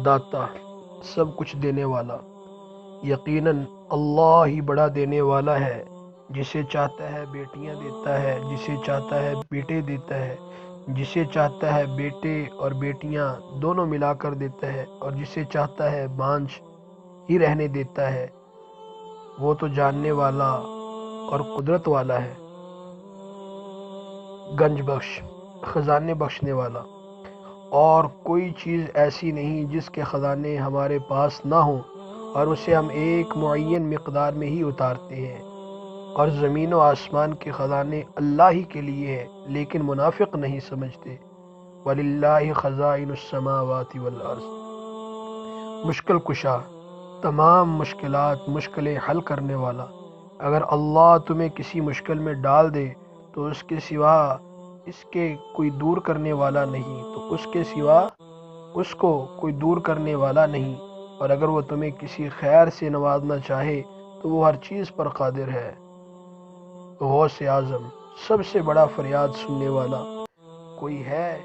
داتا، سب کچھ دینے والا۔ یقیناً اللہ ہی بڑا دینے والا ہے، جسے چاہتا ہے بیٹیاں دیتا ہے، جسے چاہتا ہے بیٹے دیتا ہے، جسے چاہتا ہے بیٹے اور بیٹیاں دونوں ملا کر دیتا ہے، اور جسے چاہتا ہے بانجھ ہی رہنے دیتا ہے۔ وہ تو جاننے والا اور قدرت والا ہے، گنج بخش، خزانے بخشنے والا۔ اور کوئی چیز ایسی نہیں جس کے خزانے ہمارے پاس نہ ہوں، اور اسے ہم ایک معین مقدار میں ہی اتارتے ہیں۔ اور زمین و آسمان کے خزانے اللہ ہی کے لیے ہیں، لیکن منافق نہیں سمجھتے۔ وَلِلَّهِ خَزَائِنُ السَّمَاوَاتِ وَالْأَرْضِ، مشکل کشا، تمام مشکلیں حل کرنے والا۔ اگر اللہ تمہیں کسی مشکل میں ڈال دے تو اس کے سوا اس کے کوئی دور کرنے والا نہیں، اس کو کوئی دور کرنے والا نہیں۔ اور اگر وہ تمہیں کسی خیر سے نوازنا چاہے تو وہ ہر چیز پر قادر ہے۔ غوث اعظم، سب سے بڑا فریاد سننے والا۔ کوئی ہے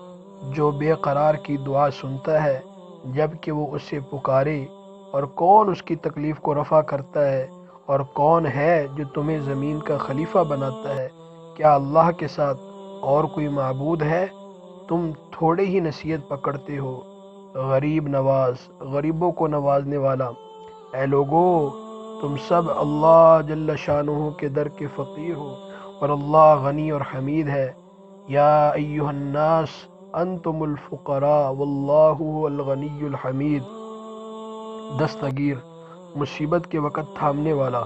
جو بے قرار کی دعا سنتا ہے جب کہ وہ اسے پکارے؟ اور کون اس کی تکلیف کو رفع کرتا ہے؟ اور کون ہے جو تمہیں زمین کا خلیفہ بناتا ہے؟ کیا اللہ کے ساتھ اور کوئی معبود ہے؟ تم تھوڑے ہی نصیحت پکڑتے ہو۔ غریب نواز، غریبوں کو نوازنے والا۔ اے لوگو، تم سب اللہ جل شانہ کے در کے فقیر ہو، اور اللہ غنی اور حمید ہے۔ یا ایہا الناس انتم الفقراء واللہ هو الغنی الحمید۔ دستگیر، مصیبت کے وقت تھامنے والا۔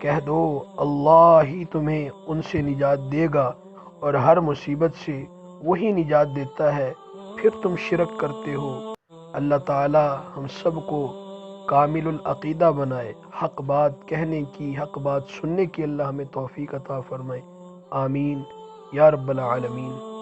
کہہ دو اللہ ہی تمہیں ان سے نجات دے گا، اور ہر مصیبت سے وہی نجات دیتا ہے، پھر تم شرک کرتے ہو۔ اللہ تعالی ہم سب کو کامل العقیدہ بنائے، حق بات کہنے کی، حق بات سننے کی اللہ ہمیں توفیق عطا فرمائے۔ آمین یا رب العالمین۔